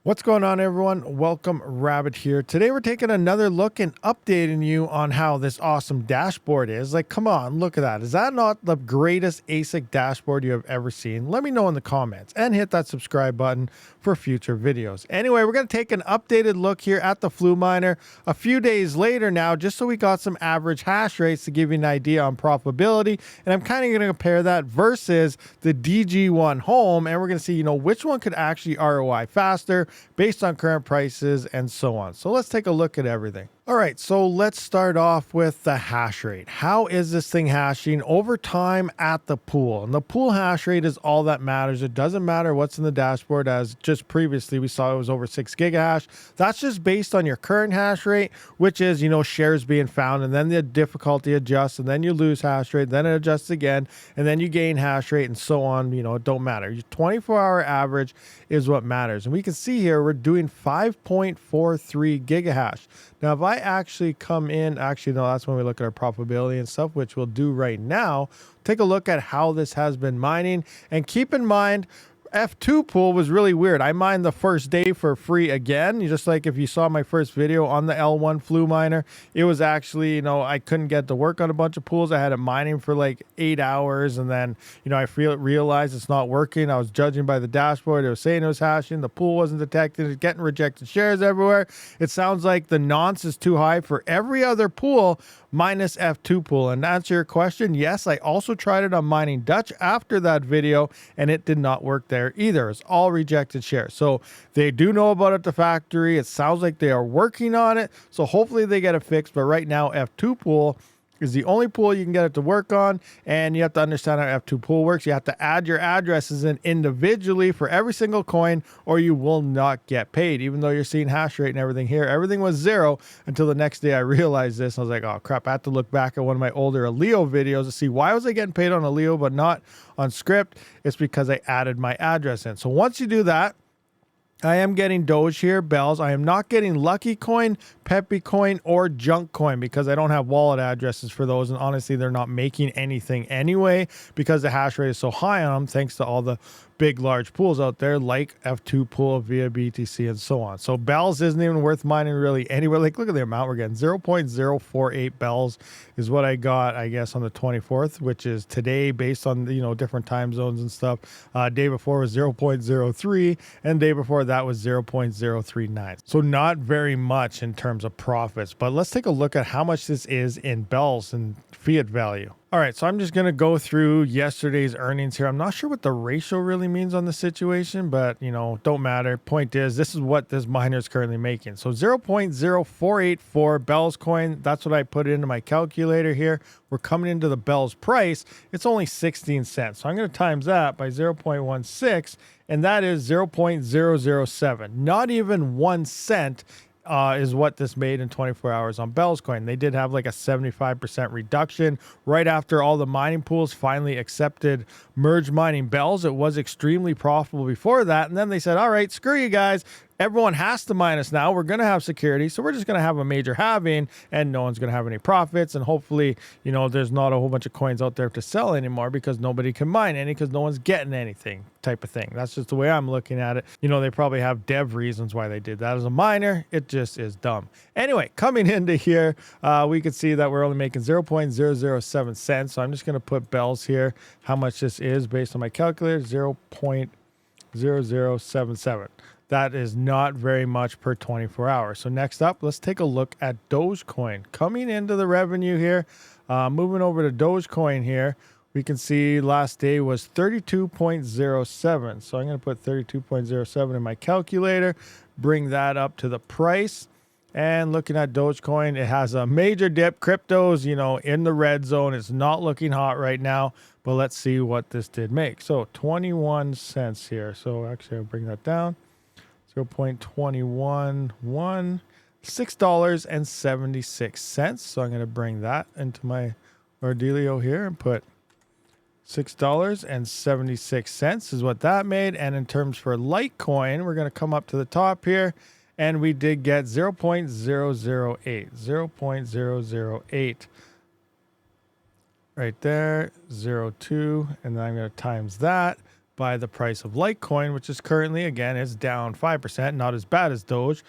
What's going on, everyone? Welcome, Rabid here. Today we're taking another look and updating you on how this awesome dashboard is. Like, come on, look at that. Is that not the greatest ASIC dashboard you have ever seen? Let me know in the comments and hit that subscribe button for future videos. Anyway, we're going to take an updated look here at the Fluminer a few days later now, just so we got some average hash rates to give you an idea on profitability. And I'm kind of going to compare that versus the DG1 home, and we're going to see, which one could actually ROI faster based on current prices and so on. So let's take a look at everything. All right, so let's start off with the hash rate. How is this thing hashing over time at the pool? And the pool hash rate is all that matters. It doesn't matter what's in the dashboard, as just previously we saw it was over 6 gigahash. That's just based on your current hash rate, which is, shares being found, and then the difficulty adjusts, and then you lose hash rate, then it adjusts again, and then you gain hash rate, and so on. It don't matter. Your 24-hour average is what matters. And we can see here we're doing 5.43 gigahash. Now, if I actually come in, no, that's when we look at our profitability and stuff, which we'll do right now. Take a look at how this has been mining, and keep in mind, F2 pool was really weird. I mined the first day for free again. Just like if you saw my first video on the L1 Fluminer, it was actually, I couldn't get to work on a bunch of pools. I had it mining for like 8 hours, and then, I realized it's not working. I was judging by the dashboard. It was saying it was hashing. The pool wasn't detected. It's getting rejected shares everywhere. It sounds like the nonce is too high for every other pool minus F2 pool. And to answer your question, yes, I also tried it on Mining Dutch after that video, and it did not work there either. It's all rejected shares. So they do know about it at the factory. It sounds like they are working on it. So hopefully they get it fixed. But right now, F2 pool is the only pool you can get it to work on, and you have to understand how F2 pool works. You have to add your addresses in individually for every single coin, or you will not get paid. Even though you're seeing hash rate and everything here, everything was 0 until the next day I realized this. I was like, oh crap, I have to look back at one of my older Aleo videos to see why was I getting paid on Aleo but not on script. It's because I added my address in. So once you do that, I am getting Doge here, bells. I am not getting Lucky Coin, Peppy Coin, or Junk Coin because I don't have wallet addresses for those. And honestly, they're not making anything anyway because the hash rate is so high on them, thanks to all the big, large pools out there like F2 pool via BTC and so on. So bells isn't even worth mining really anywhere. Like, look at the amount we're getting. 0.048 bells is what I got, I guess, on the 24th, which is today based on, different time zones and stuff. Day before was 0.03, and day before that was 0.039. So not very much in terms of profits, but let's take a look at how much this is in bells and fiat value. All right, so I'm just going to go through yesterday's earnings here. I'm not sure what the ratio really means on the situation, but, don't matter. Point is, this is what this miner is currently making. So 0.0484 bells coin, that's what I put into my calculator here. We're coming into the bells price. It's only 16 cents. So I'm going to times that by 0.16, and that is 0.007. Not even 1 cent is what this made in 24 hours on Bells Coin. They did have like a 75% reduction right after all the mining pools finally accepted merge mining bells. It was extremely profitable before that. And then they said, all right, screw you guys. Everyone has to mine us now. We're going to have security. So we're just going to have a major halving, and no one's going to have any profits. And hopefully, there's not a whole bunch of coins out there to sell anymore because nobody can mine any because no one's getting anything type of thing. That's just the way I'm looking at it. They probably have dev reasons why they did that. As a miner, it just is dumb. Anyway, coming into here, we can see that we're only making 0.007 cents. So I'm just going to put bells here, how much this is based on my calculator, 0.0077. That is not very much per 24 hours. So next up, let's take a look at Dogecoin. Coming into the revenue here, moving over to Dogecoin here, we can see last day was 32.07. So I'm going to put 32.07 in my calculator, bring that up to the price. And looking at Dogecoin, it has a major dip. Crypto's, in the red zone. It's not looking hot right now, but let's see what this did make. So 21 cents here. So actually, I'll bring that down. 0.211, $6.76. So I'm going to bring that into my Ordelio here and put $6.76 is what that made. And in terms for Litecoin, we're going to come up to the top here, and we did get 0.008 right there, 0.2, and then I'm going to times that by the price of Litecoin, which is currently, again, it's down 5%, not as bad as Doge,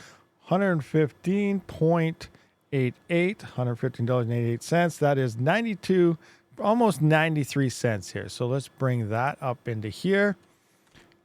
$115.88, $115.88. That is 92, almost 93 cents here. So let's bring that up into here,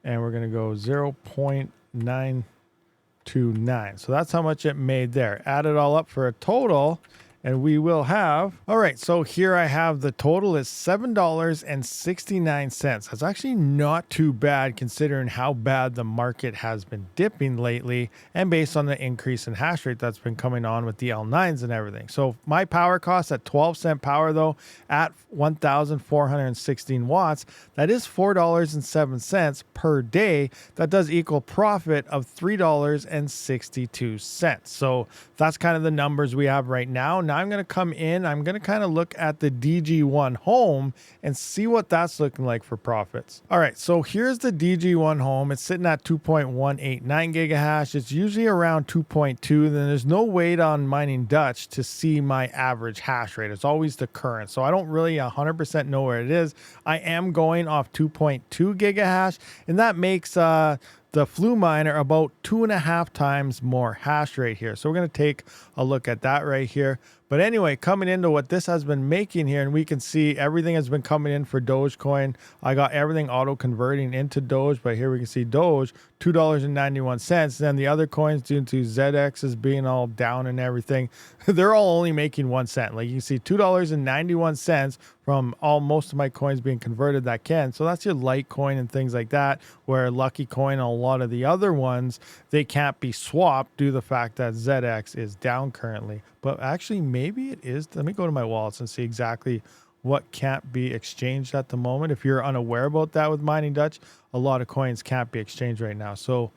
and we're going to go 0.929. So that's how much it made there. Add it all up for a total, and we will have, all right, so here I have the total is $7.69. That's actually not too bad considering how bad the market has been dipping lately and based on the increase in hash rate that's been coming on with the L9s and everything. So my power cost at 12-cent power though, at 1,416 watts, that is $4.07 per day. That does equal profit of $3.62. So that's kind of the numbers we have right now. Now I'm going to come in, I'm going to kind of look at the DG1 home and see what that's looking like for profits. All right, so here's the DG1 home. It's sitting at 2.189 gigahash. It's usually around 2.2. Then there's no way on Mining Dutch to see my average hash rate. It's always the current. So I don't really 100% know where it is. I am going off 2.2 gigahash, and that makes the Fluminer about 2.5 times more hash rate here. So we're going to take a look at that right here. But anyway, coming into what this has been making here, and we can see everything has been coming in for Dogecoin. I got everything auto converting into Doge, but here we can see Doge, $2.91. Then the other coins due to ZX is being all down and everything, they're all only making 1 cent. Like you can see $2.91 from most of my coins being converted that can. So that's your Litecoin and things like that, where Lucky Coin and a lot of the other ones, they can't be swapped due to the fact that ZX is down currently. But actually, maybe it is. Let me go to my wallets and see exactly what can't be exchanged at the moment. If you're unaware about that with Mining Dutch, a lot of coins can't be exchanged right now. So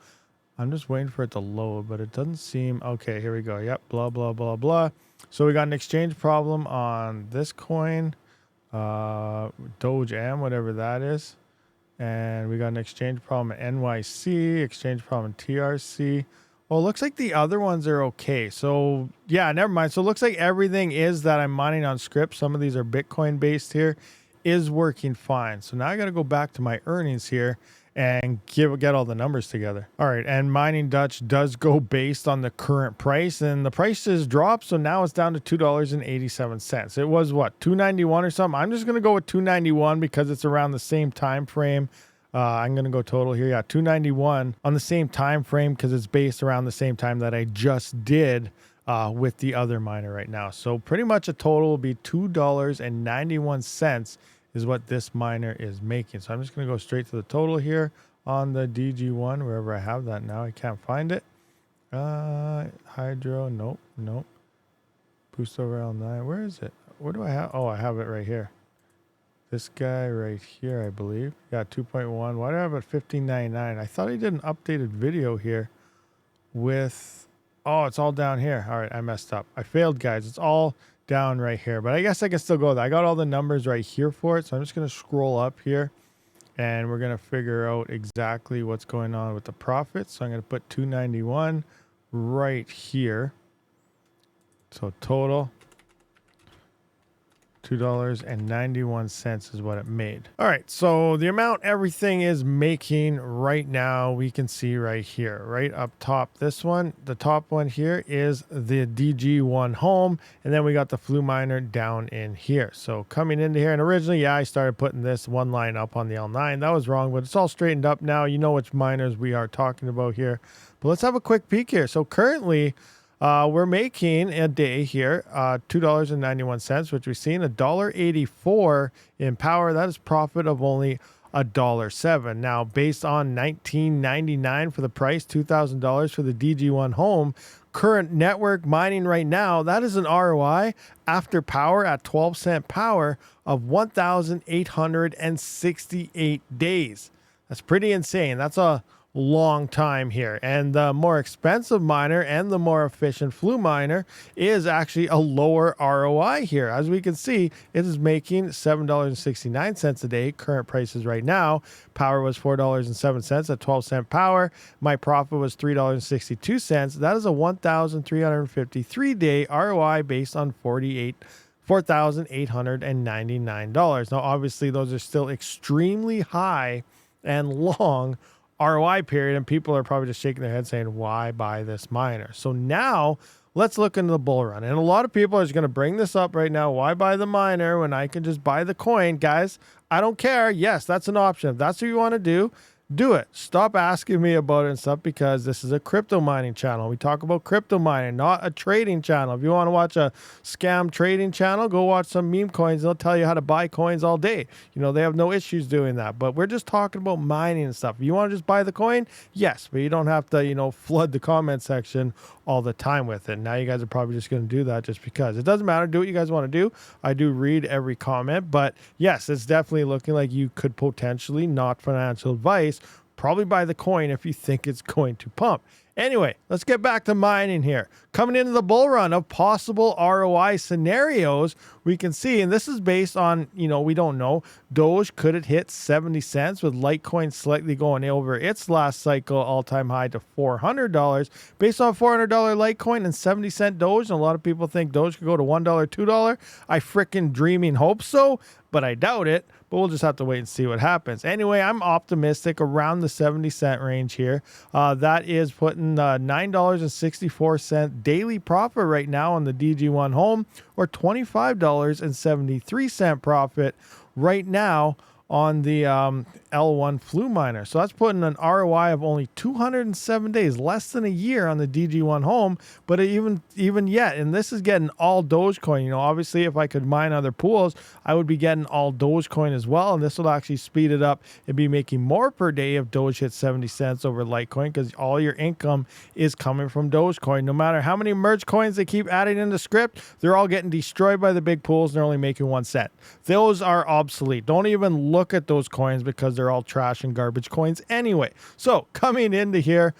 I'm just waiting for it to load, but it doesn't seem... Okay, here we go. Yep, blah, blah, blah, blah. So we got an exchange problem on this coin, Doge M, whatever that is. And we got an exchange problem at NYC, exchange problem at TRC. Well, it looks like the other ones are okay. So yeah, never mind. So it looks like everything is that I'm mining on script. Some of these are Bitcoin based here, is working fine. So now I got to go back to my earnings here and get all the numbers together. All right, and Mining Dutch does go based on the current price, and the price has dropped, so now it's down to $2.87. It was what, $2.91 or something? I'm just gonna go with $2.91 because it's around the same time frame. I'm gonna go total here. Yeah, $2.91 on the same time frame because it's based around the same time that I just did with the other miner right now. So pretty much a total will be $2.91 is what this miner is making. So I'm just gonna go straight to the total here on the DG1, wherever I have that now. I can't find it. Hydro, nope. Boost over L9, where is it? Where do I have? Oh, I have it right here. This guy right here, I believe. Yeah, 2.1. Why do I have it 15.99? I thought I did an updated video here with... Oh, it's all down here. All right, I messed up. I failed, guys. It's all down right here. But I guess I can still go there. I got all the numbers right here for it. So I'm just going to scroll up here. And we're going to figure out exactly what's going on with the profits. So I'm going to put 291 right here. So total... $2.91 is what it made. All right, so the amount everything is making right now, we can see right here, right up top. This one, the top one here is the DG1 home, and then we got the Fluminer down in here. So coming into here, and originally, yeah, I started putting this one line up on the L9. That was wrong, but it's all straightened up now. You know which miners we are talking about here. But let's have a quick peek here. So currently, we're making a day here, $2.91, which we've seen $1.84 in power. That is profit of only $1.07. Now, based on $19.99 for the price, $2,000 for the DG1 home, current network mining right now, that is an ROI after power at 12-cent power of 1,868 days. That's pretty insane. That's a long time here. And the more expensive miner and the more efficient Fluminer is actually a lower ROI here. As we can see, it is making $7.69 a day. Current prices right now, power was $4.07 at 12-cent power. My profit was $3.62. That is a 1,353 day ROI based on $4,899. Now, obviously, those are still extremely high and long ROI period, and people are probably just shaking their head saying, why buy this miner? So now let's look into the bull run. And a lot of people are just going to bring this up right now. Why buy the miner when I can just buy the coin? Guys, I don't care. Yes, that's an option. If that's what you want to do it. Stop asking me about it and stuff, because this is a crypto mining channel. We talk about crypto mining, not a trading channel. If you want to watch a scam trading channel, go watch some meme coins. They'll tell you how to buy coins all day. You know, they have no issues doing that. But we're just talking about mining and stuff. If you want to just buy the coin, yes, but you don't have to, you know, flood the comment section all the time with it. Now you guys are probably just going to do that just because. It doesn't matter. Do what you guys want to do. I do read every comment, but yes, it's definitely looking like you could potentially, not financial advice, probably buy the coin if you think it's going to pump. Anyway, let's get back to mining here. Coming into the bull run of possible ROI scenarios, we can see, and this is based on, you know, we don't know, Doge, could it hit 70 cents with Litecoin slightly going over its last cycle all-time high to $400 based on $400 Litecoin and 70-cent Doge. And a lot of people think Doge could go to $1, $2. I freaking dreaming hope so, but I doubt it. But we'll just have to wait and see what happens. Anyway, I'm optimistic around the 70-cent range here. That is putting $9.64 daily profit right now on the DG1 Home, or $25.73 profit right now on the L1 Fluminer. So that's putting an ROI of only 207 days, less than a year on the DG1 Home. But even yet, and this is getting all Dogecoin. You know, obviously if I could mine other pools, I would be getting all Dogecoin as well. And this will actually speed it up and be making more per day if Doge hits 70 cents over Litecoin, because all your income is coming from Dogecoin. No matter how many merge coins they keep adding in the script, they're all getting destroyed by the big pools and they're only making 1 cent. Those are obsolete. Don't even look at those coins because they're all trash and garbage coins anyway. So coming into here,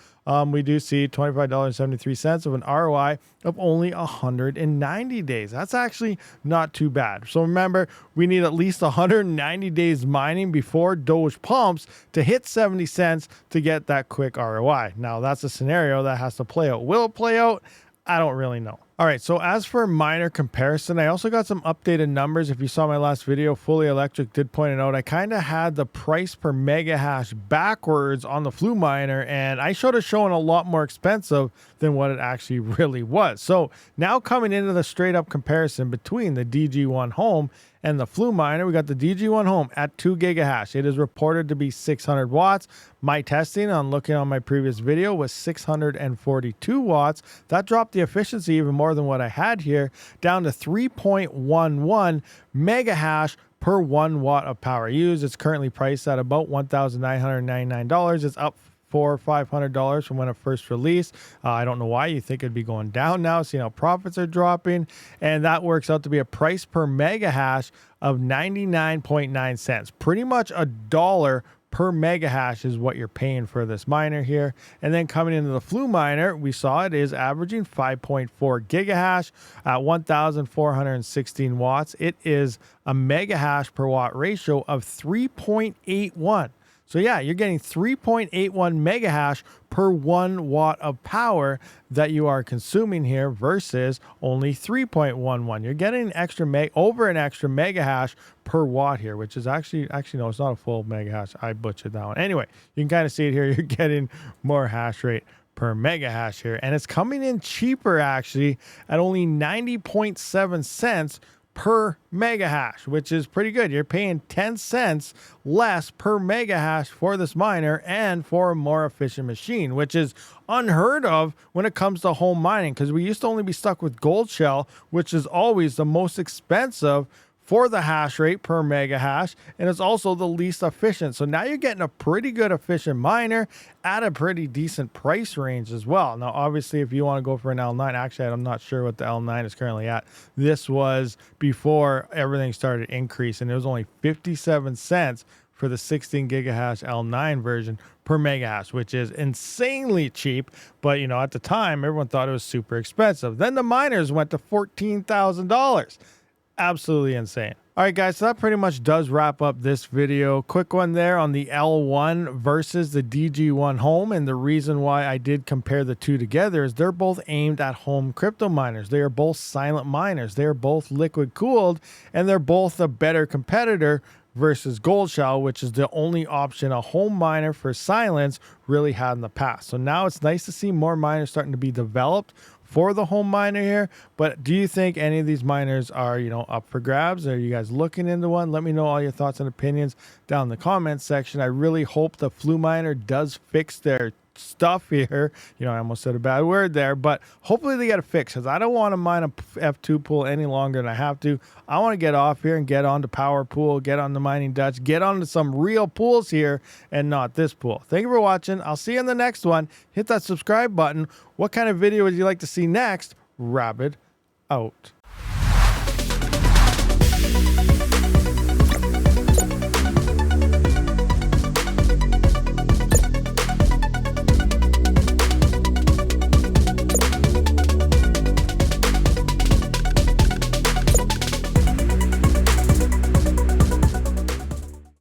we do see $25.73 of an ROI of only 190 days. That's actually not too bad. So remember, we need at least 190 days mining before Doge pumps to hit 70 cents to get that quick ROI. Now that's a scenario that has to play out. Will it play out? I don't really know. All right, so as for miner comparison, I also got some updated numbers. If you saw my last video, Fully Electric did point it out. I kind of had the price per mega hash backwards on the Fluminer, and I showed it showing a lot more expensive than what it actually really was. So now coming into the straight up comparison between the DG1 Home and the Fluminer, we got the DG1 Home at 2 gigahash. It is reported to be 600 watts. My testing on looking on my previous video was 642 watts. That dropped the efficiency even more than what I had here, down to 3.11 mega hash per 1 watt of power used. It's currently priced at about $1,999. It's up $400 or $500 from when it first released. I don't know why. You think it'd be going down now, seeing how profits are dropping. And that works out to be a price per mega hash of 99.9 cents. Pretty much $1 per mega hash is what you're paying for this miner here. And then coming into the Fluminer, we saw it is averaging 5.4 gigahash at 1,416 watts. It is a mega hash per watt ratio of 3.81. So yeah, you're getting 3.81 mega hash per 1 watt of power that you are consuming here versus only 3.11. You're getting an extra over an extra mega hash per watt here, which is actually no, it's not a full mega hash. I butchered that one. Anyway, you can kind of see it here. You're getting more hash rate per mega hash here, and it's coming in cheaper actually at only 90.7 cents per mega hash, which is pretty good. You're paying 10 cents less per mega hash for this miner and for a more efficient machine, which is unheard of when it comes to home mining, because we used to only be stuck with Gold Shell, which is always the most expensive for the hash rate per mega hash, and it's also the least efficient. So now you're getting a pretty good efficient miner at a pretty decent price range as well. Now, obviously, if you want to go for an L9, actually, I'm not sure what the L9 is currently at. This was before everything started increasing. It was only 57 cents for the 16 gigahash L9 version per mega hash, which is insanely cheap. But, you know, at the time, everyone thought it was super expensive. Then the miners went to $14,000. Absolutely insane. All right, guys, so that pretty much does wrap up this video. Quick one there on the L1 versus the DG1 Home. And the reason why I did compare the two together is they're both aimed at home crypto miners. They are both silent miners. They are both liquid cooled, and they're both a better competitor versus Gold Shell, which is the only option a home miner for silence really had in the past. So now it's nice to see more miners starting to be developed for the home miner here. But do you think any of these miners are, up for grabs? Are you guys looking into one? Let me know all your thoughts and opinions down in the comments section. I really hope the Fluminer does fix their stuff here. I almost said a bad word there, but hopefully they get it fixed, because I don't want to mine a F2 pool any longer than I have to. I want to get off here and get onto Power Pool, get on the Mining Dutch, get onto some real pools here and not this pool. Thank you for watching. I'll see you in the next one. Hit that subscribe button. What kind of video would you like to see next? Rabid out.